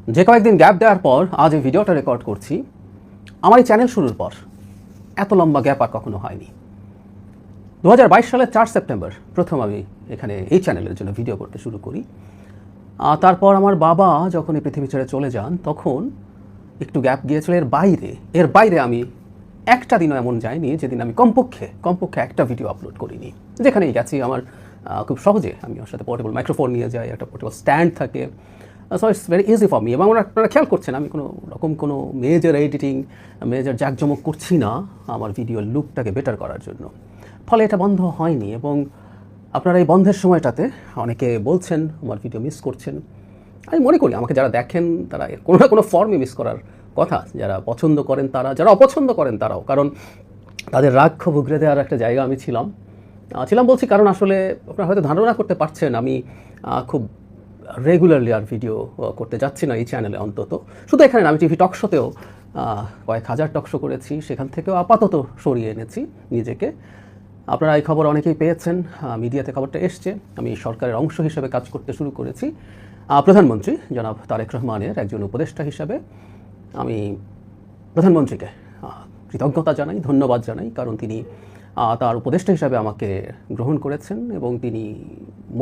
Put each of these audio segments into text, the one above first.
যে কয়েকদিন গ্যাপ দেওয়ার পর আজ এই ভিডিওটা রেকর্ড করছি। আমার এই চ্যানেল শুরুর পর এত লম্বা গ্যাপ আর কখনো হয়নি। 2022 সালের 4 সেপ্টেম্বর প্রথম আমি এখানে এই চ্যানেলের জন্য ভিডিও করতে শুরু করি। তারপর আমার বাবা যখন এই পৃথিবী ছেড়ে চলে যান তখন একটু গ্যাপ গিয়েছিল। এর বাইরে আমি একটা দিনও এমন যায়নি যেদিন আমি কমপক্ষে একটা ভিডিও আপলোড করিনি। যেখানেই গেছি আমার খুব সহজে আমি ওর সাথে পোর্টেবল মাইক্রোফোন নিয়ে যাই, একটা পোর্টেবল স্ট্যান্ড থাকে। So it's very easy for me. এবং আপনারা খেয়াল করছেন আমি কোনো মেজর এডিটিং, মেজর জাঁকজমক করছি না আমার ভিডিওর লুকটাকে বেটার করার জন্য। ফলে এটা বন্ধ হয়নি। এবং আপনারা এই বন্ধের সময়টাতে অনেকে বলছেন আমার ভিডিও মিস করছেন। আমি মনে করি আমাকে যারা দেখেন তারা কোনো না কোনো ফর্মে মিস করার কথা। যারা পছন্দ করেন তারা, যারা অপছন্দ করেন তারাও। কারণ তাদের রাগ ক্ষোভ উগরে দেওয়ার একটা জায়গা আমি ছিলাম বলছি। কারণ আসলে আপনারা হয়তো ধারণা করতে পারছেন আমি খুব রেগুলারলি আর ভিডিও করতে যাচ্ছি না এই চ্যানেলে। অন্তত শুধু এখানে আমি টিভি টক শোতেও কয়েক হাজার টক শো করেছি, সেখান থেকেও আপাতত সরিয়ে এনেছি নিজেকে। আপনারা এই খবর অনেকেই পেয়েছেন, মিডিয়াতে খবরটা এসছে। আমি সরকারের অংশ হিসেবে কাজ করতে শুরু করেছি। প্রধানমন্ত্রী জনাব তারেক রহমানের একজন উপদেষ্টা হিসাবে আমি প্রধানমন্ত্রীকে কৃতজ্ঞতা জানাই, ধন্যবাদ জানাই। কারণ তিনি তার উপদেষ্টা হিসাবে আমাকে গ্রহণ করেছেন এবং তিনি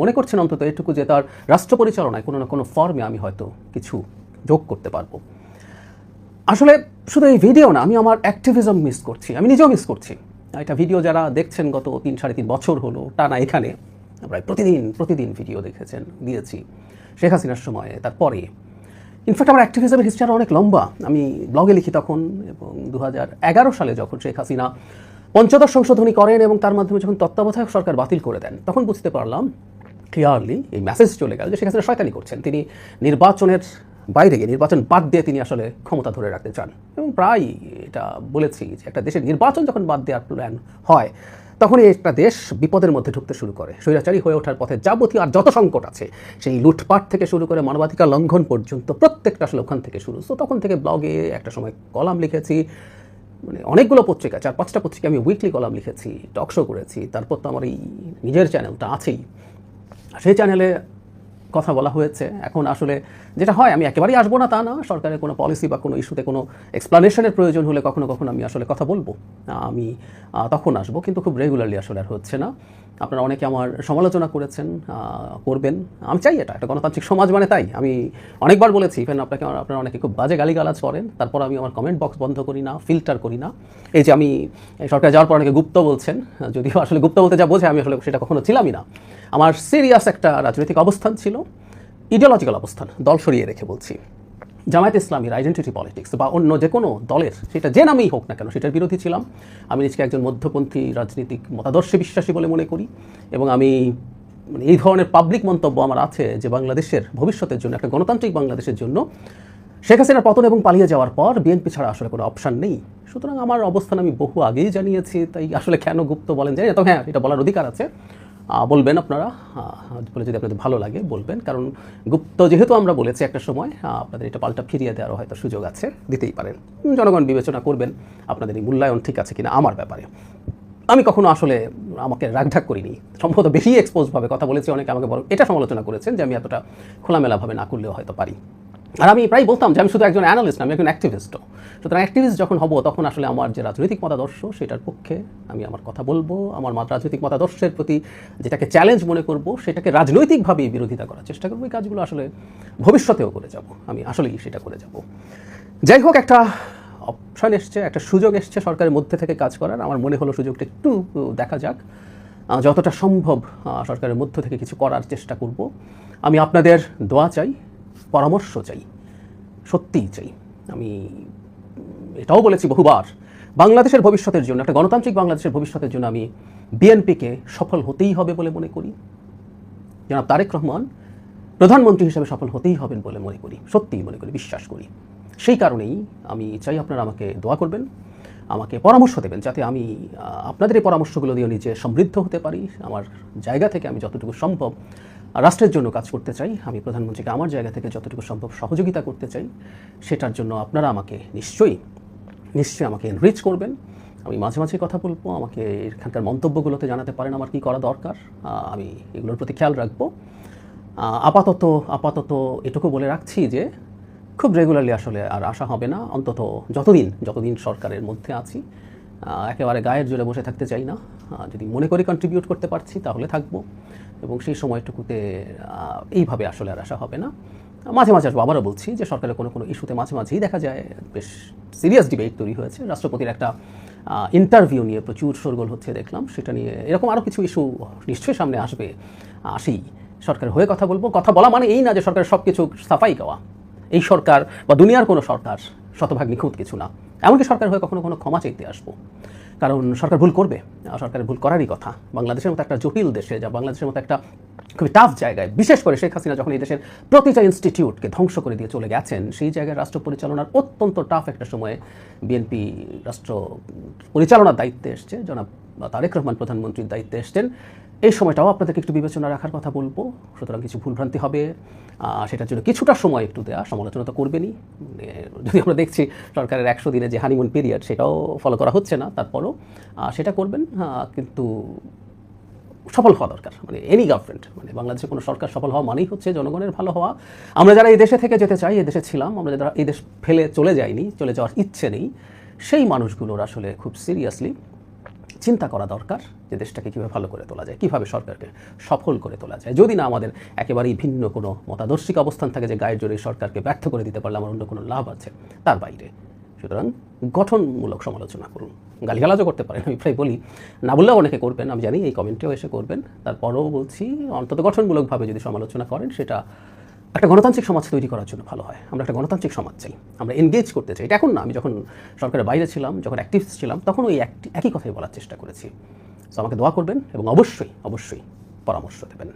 মনে করছেন অন্তত এটুকু যে তার রাষ্ট্র পরিচালনায় কোনো না কোনো ফর্মে আমি হয়তো কিছু যোগ করতে পারবো। আসলে শুধু এই ভিডিও না, আমি আমার অ্যাক্টিভিজম মিস করছি, আমি নিজেও মিস করছি। এটা ভিডিও যারা দেখছেন গত 3-3.5 বছর হলো টানা এখানে প্রায় প্রতিদিন ভিডিও দিয়েছি শেখ হাসিনার সময়ে, তারপরে। ইনফ্যাক্ট আমার অ্যাক্টিভিজমের হিস্ট্রি আরও অনেক লম্বা। আমি ব্লগে লিখি তখন, এবং 2011 সালে যখন শেখ হাসিনা পঞ্চদশ সংশোধনী করেন এবং তার মাধ্যমে যখন তত্ত্বাবধায়ক সরকার বাতিল করে দেন, তখন বুঝতে পারলাম ক্লিয়ারলি, এই মেসেজ চলে গেল যে শেখ হাসিনা শয়তানি করছেন। তিনি নির্বাচনের বাইরে গিয়ে, নির্বাচন বাদ দিয়ে তিনি আসলে ক্ষমতা ধরে রাখতে চান। এবং প্রায় এটা বলেছি যে একটা দেশের নির্বাচন যখন বাদ দেওয়ার প্ল্যান হয় তখনই একটা দেশ বিপদের মধ্যে ঢুকতে শুরু করে। স্বৈরাচারী হয়ে ওঠার পথে যাবতীয় আর যত সংকট আছে, সেই লুটপাট থেকে শুরু করে মানবাধিকার লঙ্ঘন পর্যন্ত প্রত্যেকটা আসলে ওখান থেকে শুরু। তো তখন থেকে ব্লগে একটা সময় কলাম লিখেছি, মানে অনেকগুলো পত্রিকা, 4-5টা পত্রিকা আমি উইকলি কলাম লিখেছি, টক শো করেছি। তারপর তো আমার এই নিজের চ্যানেলটা আছেই, সেই চ্যানেলে কথা বলা হয়েছে। এখন আসলে যেটা হয়, আমি একেবারেই আসবো না তা না। সরকারের কোনো পলিসি বা কোনো ইস্যুতে কোনো এক্সপ্লানেশনের প্রয়োজন হলে কখনো কখনো আমি আসলে কথা বলবো, আমি তখন আসবো। কিন্তু খুব রেগুলারলি আসলে আর হচ্ছে না। আপনারা অনেকে আমার সমালোচনা করেছেন, করবেন। আমি চাই এটা একটা গণতান্ত্রিক সমাজ, মানে তাই আমি অনেকবার বলেছি। ইভেন আপনারা অনেকে খুব বাজে গালিগালাজ করেন, তারপর আমি আমার কমেন্ট বক্স বন্ধ করি না, ফিল্টার করি না। এই যে আমি সরকারে যাওয়ার পর অনেকে গুপ্ত বলছেন, যদিও আসলে গুপ্ত বলতে যা বোঝে আমি আসলে সেটা কখনো ছিলামই না। আমার সিরিয়াস একটা রাজনৈতিক অবস্থান ছিল, ইডিওলজিক্যাল অবস্থান, দল সরিয়ে রেখে বলছি। জামায়াত ইসলামীর আইডেন্টিটি পলিটিক্স বা অন্য যে কোনো দলের, সেটা যে নামেই হোক না কেন, সেটার বিরোধী ছিলাম। আমি নিজেকে একজন মধ্যপন্থী রাজনৈতিক মতাদর্শে বিশ্বাসী বলে মনে করি। এবং আমি এই ধরনের পাবলিক মন্তব্য আমার আছে যে বাংলাদেশের ভবিষ্যতের জন্য, একটা গণতান্ত্রিক বাংলাদেশের জন্য শেখ হাসিনার পতন এবং পালিয়ে যাওয়ার পর বিএনপি ছাড়া আসলে কোনো অপশান নেই। সুতরাং আমার অবস্থান আমি বহু আগেই জানিয়েছি। তাই আসলে কেন গুপ্ত বলেন জানি না, তবে হ্যাঁ, এটা বলার অধিকার আছে। বলবেন আপনারা, বলে যদি আপনাদের ভালো লাগে বলবেন। কারণ গুপ্ত যেহেতু আমরা বলেছি একটা সময়, আপনাদের এটা পাল্টা ফিরিয়ে দেওয়ারও হয়তো সুযোগ আছে, দিতেই পারেন। জনগণ বিবেচনা করবেন আপনাদের এই মূল্যায়ন ঠিক আছে কিনা আমার ব্যাপারে। আমি কখনো আসলে আমাকে রাগঢাক করিনি, সম্ভবত বেশি এক্সপোজভাবে কথা বলেছি। অনেকে আমাকে এটা সমালোচনা করেছেন যে আমি এতটা খোলামেলাভাবে না করলেও হয়তো পারি। আর আমি প্রায় বলতাম যে আমি শুধু একজন অ্যানালিস্ট, আমি একজন অ্যাক্টিভিস্টও। সুতরাং অ্যাক্টিভিস্ট যখন হব তখন আসলে আমার যে রাজনৈতিক মতাদর্শ সেটার পক্ষে আমি আমার কথা বলবো। আমার রাজনৈতিক মতাদর্শের প্রতি যেটাকে চ্যালেঞ্জ মনে করব, সেটাকে রাজনৈতিকভাবেই বিরোধিতা করার চেষ্টা করবো। এই কাজগুলো আসলে ভবিষ্যতেও করে যাব, আমি আসলেই সেটা করে যাব। যাই হোক, একটা অপশন এসছে, একটা সুযোগ এসছে সরকারের মধ্যে থেকে কাজ করার। আমার মনে হলো সুযোগটা একটু দেখা যাক, যতটা সম্ভব সরকারের মধ্য থেকে কিছু করার চেষ্টা করব। আমি আপনাদের দোয়া চাই, পরামর্শ চাই, সত্যিই চাই। আমি এটাও বলেছি বহুবার, বাংলাদেশের ভবিষ্যতের জন্য, একটা গণতান্ত্রিক বাংলাদেশের ভবিষ্যতের জন্য আমি বিএনপিকে সফল হতেই হবে বলে মনে করি। জনাব তারেক রহমান প্রধানমন্ত্রী হিসেবে সফল হতেই হবেন বলে মনে করি, সত্যিই মনে করি, বিশ্বাস করি। সেই কারণেই আমি চাই আপনারা আমাকে দোয়া করবেন, আমাকে পরামর্শ দেবেন, যাতে আমি আপনাদের এই পরামর্শগুলো দিয়ে নিজে সমৃদ্ধ হতে পারি। আমার জায়গা থেকে আমি যতটুকু সম্ভব রাষ্ট্রের জন্য কাজ করতে চাই। আমি প্রধানমন্ত্রীকে আমার জায়গা থেকে যতটুকু সম্ভব সহযোগিতা করতে চাই। সেটার জন্য আপনারা আমাকে নিশ্চয়ই আমাকে এনরিচ করবেন। আমি মাঝে মাঝে কথা বলবো, আমাকে এখানকার মন্তব্যগুলোতে জানাতে পারেন আমার কী করা দরকার। আমি এগুলোর প্রতি খেয়াল রাখবো। আপাতত এটুকু বলে রাখছি যে খুব রেগুলারলি আসলে আর আসা হবে না, অন্তত যতদিন সরকারের মধ্যে আছি। একেবারে গায়ের জোরে বসে থাকতে চাই না। যদি মনে করি কন্ট্রিবিউট করতে পারছি তাহলে থাকবো, এবং সেই সময়টুকুতে এইভাবে আসলে আর আসা হবে না। মাঝে মাঝে আসবো। আবারও বলছি যে সরকারের কোনো ইস্যুতে মাঝেই দেখা যায় বেশ সিরিয়াস ডিবেট তৈরি হয়েছে। রাষ্ট্রপতির একটা ইন্টারভিউ নিয়ে প্রচুর শোরগোল হচ্ছে দেখলাম, সেটা নিয়ে এরকম আরও কিছু ইস্যু নিশ্চয়ই সামনে আসেই সরকারের হয়ে কথা বলবো। কথা বলা মানে এই না যে সরকারের সব কিছু সাফাই গাওয়া। এই সরকার বা দুনিয়ার কোনো সরকার শতভাগ নিখুঁত কিছু না। এমনকি সরকার হয়ে কখনো ক্ষমা চাইতে আসবো, কারণ সরকার ভুল করবে, সরকারের ভুল করারই কথা। বাংলাদেশের মতো একটা জটিল দেশে, যা বাংলাদেশের মতো একটা খুবই টাফ জায়গায়, বিশেষ করে শেখ হাসিনা যখন এই দেশের প্রতিটা ইনস্টিটিউটকে ধ্বংস করে দিয়ে চলে গেছেন, সেই জায়গায় রাষ্ট্র পরিচালনার অত্যন্ত টাফ একটা সময়ে বিএনপি রাষ্ট্র পরিচালনার দায়িত্বে এসছে, জনাব তারেক রহমান প্রধানমন্ত্রীর দায়িত্বে এসছেন। এই সময়টাও আপনাদেরকে একটু বিবেচনা রাখার কথা বলবো। সুতরাং কিছু ভুলভ্রান্তি হবে, সেটার জন্য কিছুটা সময় একটু দেওয়া, সমালোচনা তো করবেনই। যদি আমরা দেখছি সরকারের 100 দিনে যে হানিমুন পিরিয়ড, সেটাও ফলো করা হচ্ছে না, তারপরও সেটা করবেন। কিন্তু সফল হওয়া দরকার, মানে এনি গভর্নমেন্ট, মানে বাংলাদেশের কোনো সরকার সফল হওয়া মানেই হচ্ছে জনগণের ভালো হওয়া। আমরা যারা এই দেশে থেকে যেতে চাই, এই দেশে ছিলাম, আমরা যারা এই দেশ ফেলে চলে যাইনি, চলে যাওয়ার ইচ্ছে নেই, সেই মানুষগুলোর আসলে খুব সিরিয়াসলি চিন্তা করা দরকার যে দেশটাকে কীভাবে ভালো করে তোলা যায়, কীভাবে সরকারকে সফল করে তোলা যায়। যদি না আমাদের একেবারেই ভিন্ন কোনো মতাদর্শিক অবস্থান থাকে যে গায়ের জোরে সরকারকে ব্যর্থ করে দিতে পারলে আমার অন্য কোনো লাভ আছে, তার বাইরে। সুতরাং গঠনমূলক সমালোচনা করুন, গালিগালাজও করতে পারেন, আমি প্রায় বলি, না বললেও অনেকে করবেন, আমি জানি এই কমেন্টেও এসে করবেন। তারপরেও বলছি, অন্তত গঠনমূলকভাবে যদি সমালোচনা করেন, সেটা একটা গণতান্ত্রিক সমাজ তৈরি করার জন্য ভালো হয়। আমরা একটা গণতান্ত্রিক সমাজ চাই, আমরা এনগেজ করতে চাই। এটা এখন না, আমি যখন সরকারের বাইরে ছিলাম, যখন অ্যাক্টিভ ছিলাম, তখন ওই একই কথাই বলার চেষ্টা করেছি। তো আমাকে দোয়া করবেন এবং অবশ্যই পরামর্শ দেবেন।